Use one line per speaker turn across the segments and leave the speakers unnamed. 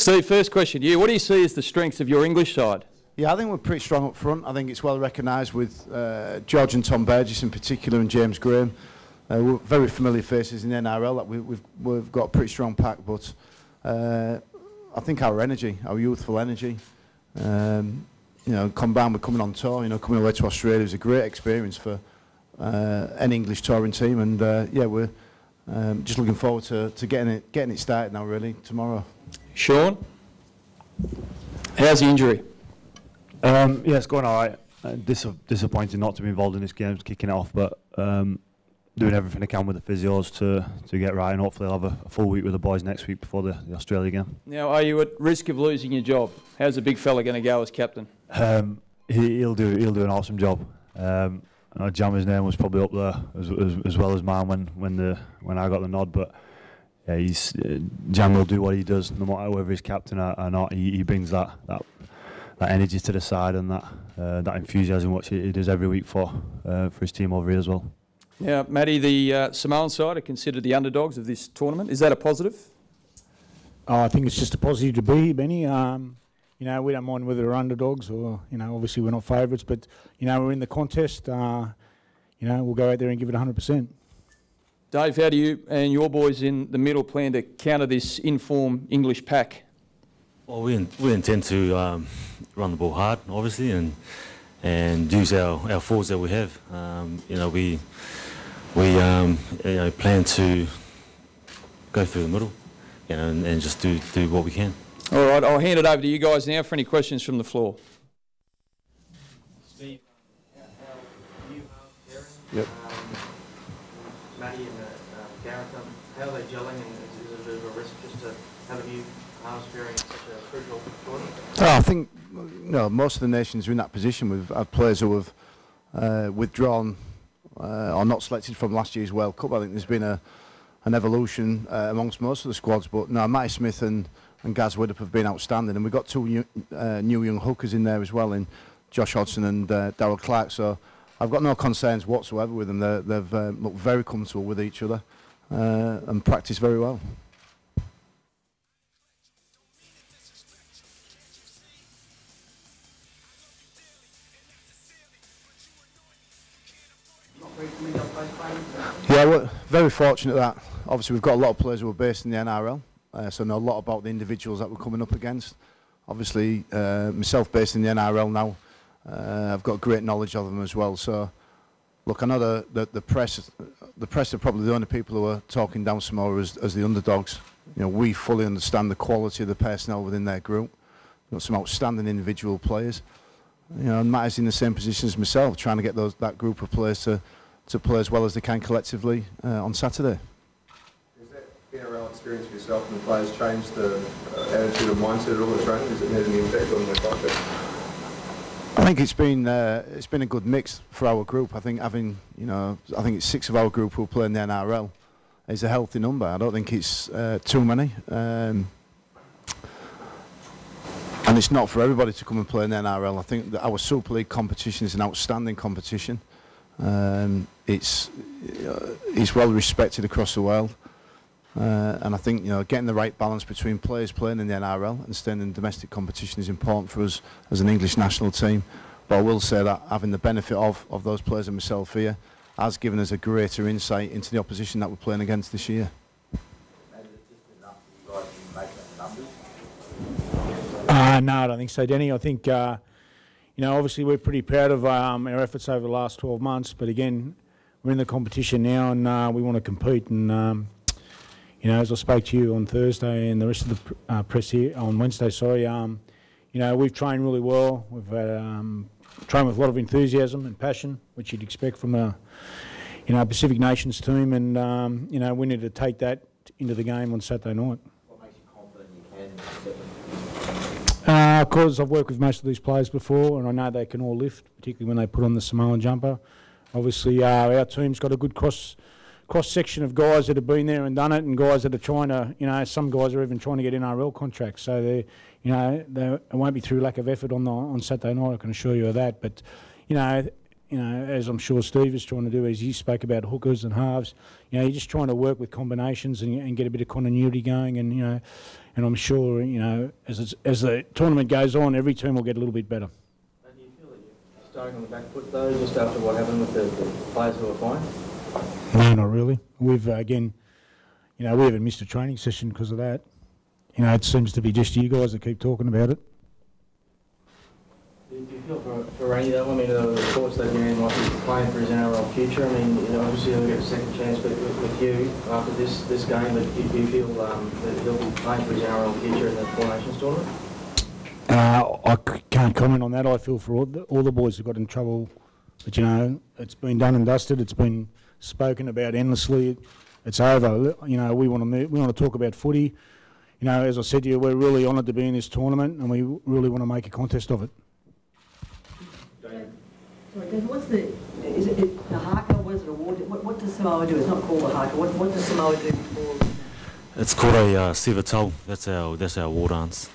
Steve, first question to you. What do you see as the strengths of your English side?
Yeah, I think we're pretty strong up front. I think it's well recognised with George and Tom Burgess in particular and James Graham. We're very familiar faces in the NRL. We've got a pretty strong pack, but I think our energy, our youthful energy, you know, combined with coming on tour, you know, coming away to Australia was a great experience for an English touring team, and yeah, we're just looking forward to getting it started now, really, tomorrow.
Sean, how's the injury?
Yeah, it's going all right. Disappointing not to be involved in this game, kicking it off, but doing everything I can with the physios to get right, and hopefully I'll have a full week with the boys next week before the Australia game. Now,
are you at risk of losing your job? How's the big fella going to go as captain?
He'll do an awesome job. I know Jammer's name was probably up there as well as mine when I got the nod, but yeah, Jam will do what he does no matter whether he's captain or not. He brings that energy to the side and that enthusiasm which he does every week for his team over here as well.
Yeah, Matty, the Samoan side are considered the underdogs of this tournament. Is that a positive?
Oh, I think it's just a positive to be, Benny. You know, we don't mind whether we're underdogs or, you know, obviously we're not favourites, but, you know, we're in the contest. You know, we'll go out there and give it 100%.
Dave, how do you and your boys in the middle plan to counter this informed English pack?
Well, we intend to run the ball hard, obviously, and use our forwards that we have. You know, we you know, plan to go through the middle, you know, and just do what we can.
All right, I'll hand it over to you guys now for any questions from the floor.
Steve, how you, Darren,
yep.
Matty and Gareth, how are they gelling, and is it a bit of a risk just to have a new halves pairing such a crucial tournament?
I think, you know, most of the nations are in that position. We've had players who have withdrawn or not selected from last year's World Cup. I think there's been an evolution amongst most of the squads, but no, Matty Smith and Gaz Widdop have been outstanding, and we've got two new young hookers in there as well, in Josh Hodgson and Darryl Clark. So I've got no concerns whatsoever with them. They've looked very comfortable with each other and practiced very well. Yeah, we're very fortunate that obviously we've got a lot of players who are based in the NRL, so know a lot about the individuals that we're coming up against. Obviously, myself based in the NRL now, I've got great knowledge of them as well. So, look, I know the press are probably the only people who are talking down Samoa as the underdogs. You know, we fully understand the quality of the personnel within their group. We've got some outstanding individual players. You know, and Matt is in the same position as myself, trying to get that group of players to play as well as they can collectively on Saturday.
Has that NRL experience for yourself and the players changed the attitude and mindset at all the training? Has it had any impact on the culture?
I think it's been a good mix for our group. I think having, you know, I think it's 6 of our group who play in the NRL is a healthy number. I don't think it's too many. And it's not for everybody to come and play in the NRL. I think that our Super League competition is an outstanding competition. It's well respected across the world, and I think, you know, getting the right balance between players playing in the NRL and staying in domestic competition is important for us as an English national team. But I will say that having the benefit of those players and myself here has given us a greater insight into the opposition that we're playing against this year.
No, I don't think so, Denny. I think, you know, obviously we're pretty proud of our efforts over the last 12 months, but again, we're in the competition now and we want to compete. And, you know, as I spoke to you on Thursday and the rest of the press here, on Wednesday, sorry, you know, we've trained really well. We've trained with a lot of enthusiasm and passion, which you'd expect from a, you know, Pacific Nations team, and, you know, we need to take that into the game on Saturday night.
What makes you confident you can?
Because I've worked with most of these players before and I know they can all lift, particularly when they put on the Samoan jumper. Obviously, our team's got a good cross-section of guys that have been there and done it, and guys that are trying to, you know, some guys are even trying to get NRL contracts. So, it won't be through lack of effort on Saturday night, I can assure you of that. But, you know, you know, as I'm sure Steve is trying to do, as he spoke about hookers and halves, you know, you're just trying to work with combinations and get a bit of continuity going, and, you know, and I'm sure, you know, as the tournament goes on, every team will get a little bit better.
Do you feel that you're starting on the back foot though, just after what happened with the players who were fined?
No, not really. We've, again, you know, we haven't missed a training session because of that. You know, it seems to be just you guys that keep talking about it.
Do you feel for Rainey though? I mean, the reports that Ian might be playing for his NRL future. I mean, you know, obviously he'll get a second chance with you after this game, but do you feel that he'll be playing for his NRL future in the Four Nations tournament?
I can't comment on that. I feel for all the boys who got in trouble, but, you know, it's been done and dusted. It's been spoken about endlessly. It's over. You know, we want to talk about footy. You know, as I said to you, we're really honoured to be in this tournament, and we really want to make a contest of it.
Sorry, David, is it the haka? What is it, award? What does Samoa do? It's not called a haka. What does Samoa do before?
It's called a sivatau. That's our war dance.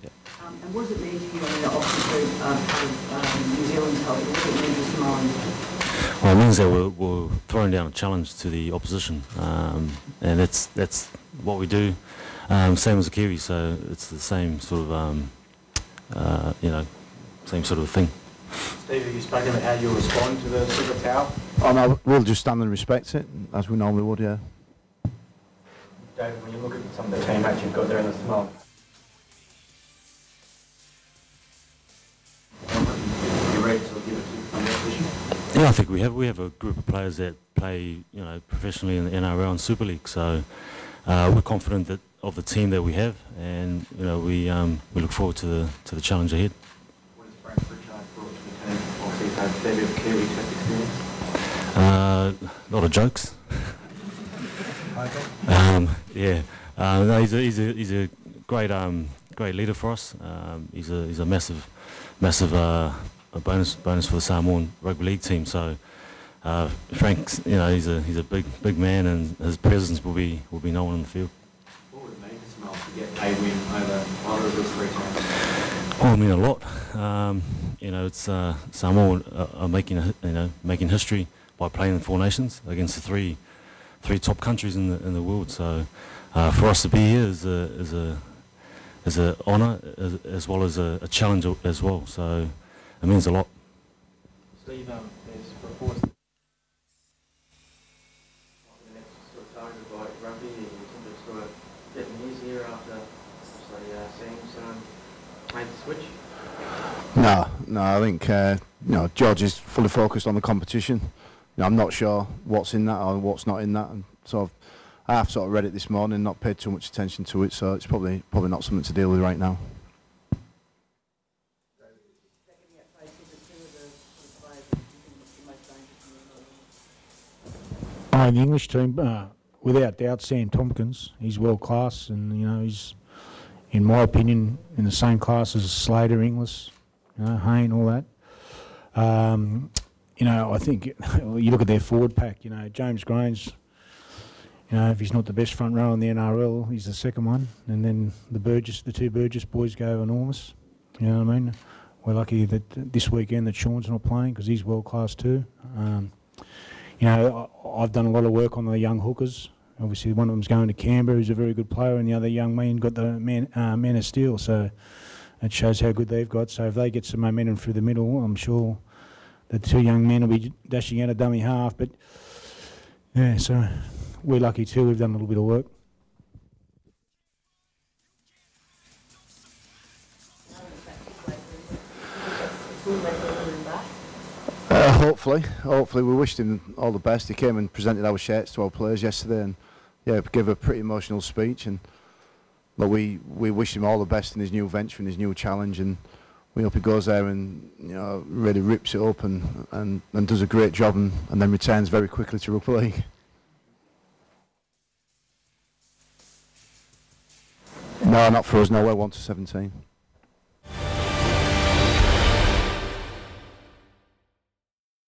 Yeah. And what does it mean to you in the opposite part of New Zealand's culture? What does it mean to Samoans?
Well, it means that we're throwing down a challenge to the opposition, and that's what we do. Same as the Kiwi, so it's the same sort of you know, same sort of thing.
Steve, have you spoken about how you'll respond to the Super Towel?
Oh no, we'll just stand and respect it, as we normally would, yeah.
David, when you look at some of the teammates you've got there in the Samoa, you ready to give it to your position?
Yeah, I think we have a group of players that play, you know, professionally in the NRL and Super League, so we're confident that of the team that we have, and, you know, we look forward to the challenge ahead.
What has Frank Pritchard brought to the team? Obviously, he's had a fair bit of Kiwi test experience.
A lot of jokes. Yeah, no, he's a great leader for us. He's a massive a bonus for the Samoan Rugby League team. So Frank's, you know, he's a big man, and his presence will be known in the field.
What would it mean for Samoa to get a win over either of those three teams?
Oh, I mean a lot. You know, it's Samoa are making history by playing in Four Nations against the three top countries in the world. So for us to be here is a honour as well as a challenge as well. So it means a lot.
Steve, there's reports that the next sort of target by Rugby, you tend to sort of getting easier after Sam's made the switch.
No, I think you know, George is fully focused on the competition. You know, I'm not sure what's in that or what's not in that, and so I've sort of read it this morning, not paid too much attention to it, so it's probably not something to deal with right now.
The English team, without doubt, Sam Tompkins. He's world class, and, you know, he's, in my opinion, in the same class as Slater, Inglis, you know, Hayne, all that. You know, I think you look at their forward pack. You know, James Grains. You know, if he's not the best front row in the NRL, he's the second one. And then the two Burgess boys go enormous. You know what I mean? We're lucky that this weekend that Sean's not playing, because he's world class too. You know, I've done a lot of work on the young hookers. Obviously, one of them's going to Canberra, who's a very good player, and the other young man got the man of steel. So it shows how good they've got. So if they get some momentum through the middle, I'm sure the two young men will be dashing out a dummy half. But yeah, so we're lucky too. We've done a little bit of work.
Hopefully we wished him all the best. He came and presented our shirts to our players yesterday, and yeah, gave a pretty emotional speech. And but we wish him all the best in his new venture and his new challenge, and we hope he goes there and, you know, really rips it up and does a great job, and then returns very quickly to Rugby League. No, not for us. No, we're 1 to 17.